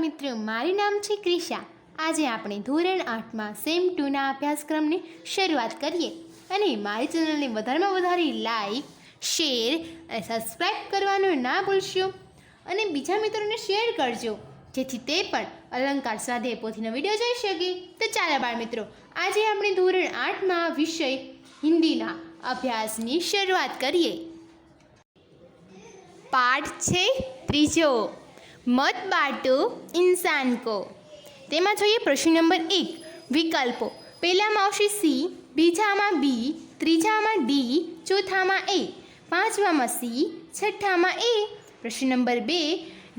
મિત્રો, મારું નામ છે ક્રિશા। આજે આપણે ધોરણ 8માં સેમ 2ના અભ્યાસક્રમની શરૂઆત કરીએ અને મારી ચેનલને વધારેમાં વધારે લાઈક, શેર અને સબસ્ક્રાઈબ કરવાનું ના ભૂલશો અને બીજા મિત્રોને શેર કરજો જેથી તે પણ અલંકાર સ્વાધ્યાય પોથીનો વિડીયો જોઈ શકે। તો ચાલો બાળ મિત્રો, આજે આપણે ધોરણ 8માં વિષય હિન્દીના અભ્યાસની શરૂઆત કરીએ। પાઠ છે ત્રીજો, મત બાંટો ઇન્સાન કો। તેમાં જોઈએ પ્રશ્ન નંબર 1, વિકલ્પો। પહેલામાં આવશે સી, બીજામાં બી, ત્રીજામાં ડી, ચોથામાં એ, પાંચમામાં સી, છઠ્ઠામાં એ। પ્રશ્ન નંબર 2,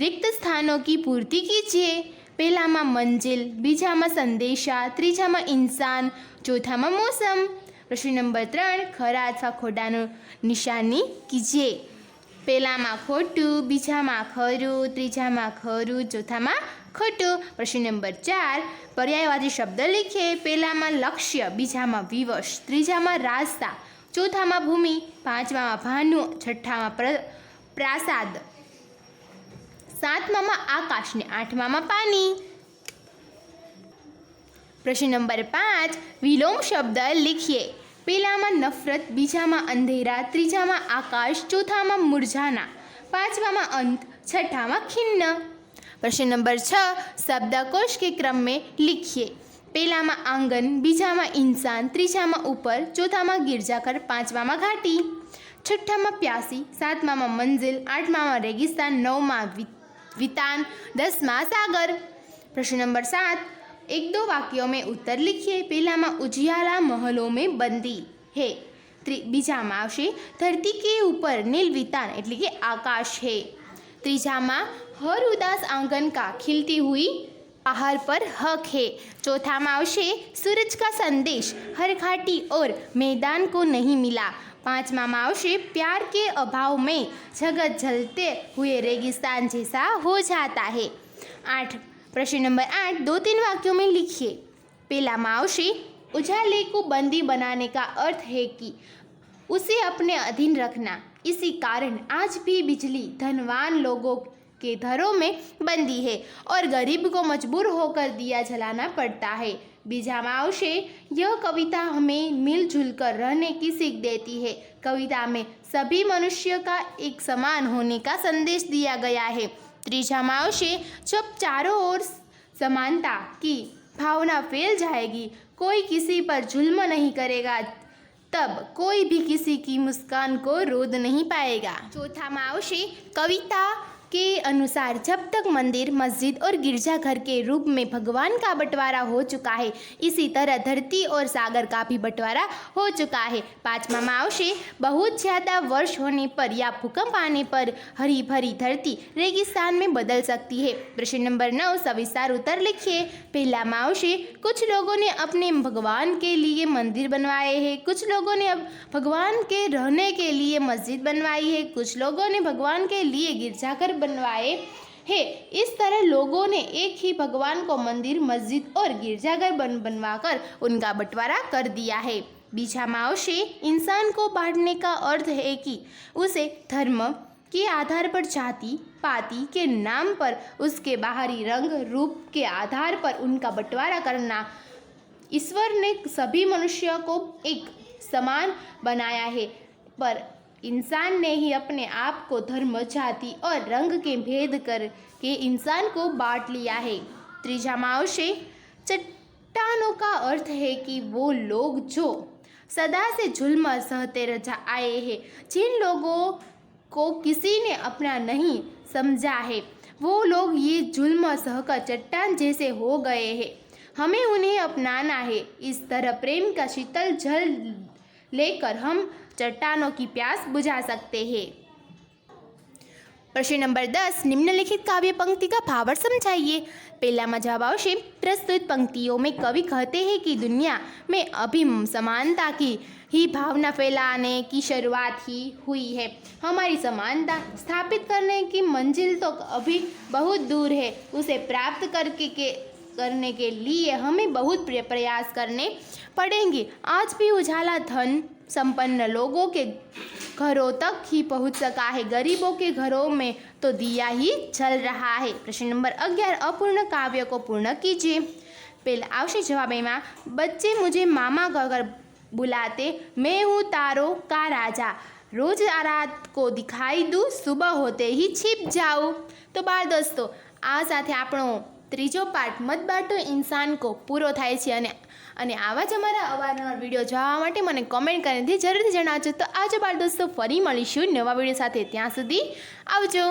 रिक्त स्थानों की पूर्ति कीजिए। પહેલામાં મંજિલ, બીજામાં સંદેશા, ત્રીજામાં ઇન્સાન, ચોથામાં મોસમ। પ્રશ્ન નંબર 3, ખરા અથવા ખોટાનું નિશાની કીજીએ। પહેલામાં ખોટું, બીજામાં ખરું, ત્રીજામાં ખરું, ચોથામાં ખોટું। પ્રશ્ન નંબર 4, પર્યાયવાચી શબ્દ લીખીએ। પહેલામાં લક્ષ્ય, બીજામાં વિવશ, ત્રીજામાં રાસ્તા, ચોથામાં ભૂમિ, પાંચમામાં ભાનુ, છઠ્ઠામાં પ્રાસાદ, સાતમામાં આકાશ ને આઠમામાં પાણી। પ્રશ્ન નંબર 5, વિલોમ શબ્દ લીખીએ। પહેલામાં નફરત, બીજામાં અંધેરા, ત્રીજામાં આકાશ, ચોથામાં મુરઝાના, પાંચમામાં અંત, છઠ્ઠામાં ખિન્ન। प्रश्न नंबर 6, शब्दकोश के क्रम में लिखिए। પહેલામાં આંગન, બીજામાં ઇન્સાન, ત્રીજામાં ઉપર, ચોથામાં गिरजाघर, પાંચમામાં ઘાટી, છઠ્ઠામાં પ્યાસી, સાતમામાં મંજિલ, આઠમામાં રેગિસ્તાન, નવમાં वितान, दसमा सागर। प्रश्न नंबर 7, एक दो वाक्यों में उत्तर लिखिए। પહેલામાં उजियाला महलों में बंदी है, બીજામાં આવશે धरती के ऊपर नील वितान એટલે કે આકાશ है, ત્રીજામાં हर उदास आंगन का खिलती हुई बाहर पर हक है, चौथा में आवशे सूरज का संदेश हर घाटी और मैदान को नहीं मिला, पांचवा में आवशे प्यार के अभाव में जगत जलते हुए रेगिस्तान जैसा हो जाता है। 8, प्रश्न नंबर 8, 2-3 वाक्यों में लिखिए। पहला में आवशे उजाले को बंदी बनाने का अर्थ है कि उसे अपने अधीन रखना, इसी कारण आज भी बिजली धनवान लोगों के घरों में बंदी है और गरीब को मजबूर होकर दिया जलाना पड़ता है। बीजा में आवशे यह कविता हमें मिलजुल कर रहने की सीख देती है, कविता में सभी मनुष्य का एक समान होने का संदेश दिया गया है। त्रीजा में आवशे जब चारों ओर समानता की भावना फैल जाएगी, कोई किसी पर जुल्म नहीं करेगा, तब कोई भी किसी की मुस्कान को रोद नहीं पाएगा। चौथा में आवशे कविता के अनुसार जब तक मंदिर, मस्जिद और गिरजाघर के रूप में भगवान का बंटवारा हो चुका है, इसी तरह धरती और सागर का भी बंटवारा हो चुका है। पाँचवा में आवशे बहुत ज़्यादा वर्ष होने पर या भूकंप आने पर हरी भरी धरती रेगिस्तान में बदल सकती है। प्रश्न नंबर 9, सविस्तार उत्तर लिखिए। पहला में आवशे कुछ लोगों ने अपने भगवान के लिए मंदिर बनवाए हैं, कुछ लोगों ने अब भगवान के रहने के लिए मस्जिद बनवाई है, कुछ लोगों ने भगवान के लिए गिरजाघर बनवाए हैं। इस तरह लोगों ने एक ही भगवान को मंदिर, मस्जिद और गिरजाघर बनवाकर उनका बंटवारा कर दिया है। बीजा में आवशे इंसान को बांटने का अर्थ है कि उसे धर्म के आधार पर जाति पाति के नाम पर उसके बाहरी रंग रूप के आधार पर उनका बंटवारा करना। ईश्वर ने सभी मनुष्यों को एक समान बनाया है, पर इंसान ने ही अपने आप को धर्म, जाति और रंग के भेद करके इंसान को बांट लिया है। त्रीजा में आवशे चट्टानों का अर्थ है कि वो लोग जो सदा से जुल्म सहते रह आए हैं, जिन लोगों को किसी ने अपना नहीं समझा है, वो लोग ये जुल्म सहकर चट्टान जैसे हो गए हैं, हमें उन्हें अपनाना है। इस तरह प्रेम का शीतल जल लेकर हम चट्टानों की प्यास बुझा सकते हैं। प्रश्न नंबर 10, निम्नलिखित काव्य पंक्ति का भावार्थ समझाइए। पहला में जवाब आवशे प्रस्तुत पंक्तियों में कवि कहते हैं कि दुनिया में अभी समानता की ही भावना फैलाने की शुरुआत ही हुई है, हमारी समानता स्थापित करने की मंजिल तो अभी बहुत दूर है, उसे प्राप्त करने के लिए हमें बहुत प्रयास करने पड़ेंगे। आज भी उजाला धन, संपन्न लोगों के घरों तक ही पहुंच सका है, गरीबों के घरों में तो दिया ही जल रहा है। प्रश्न नंबर 11, अपूर्ण काव्य को पूर्ण कीजिए। पहला आवश्यक जवाब एमा, बच्चे मुझे मामा कहकर बुलाते, मैं हूँ तारों का राजा, रोज रात को दिखाई दूँ, सुबह होते ही छिप जाऊँ। तो बाळ दोस्तों, आ साथे આપણો ત્રીજો પાઠ મત બાંટો ઇન્સાન કો પૂરો થાય છે। અને આવા જ અમારા અવારનવાર વિડીયો જોવા માટે મને કોમેન્ટ કરીને જરૂરથી જણાવજો। તો આવજો બાળ દોસ્તો, ફરી મળીશું નવા વિડીયો સાથે, ત્યાં સુધી આવજો।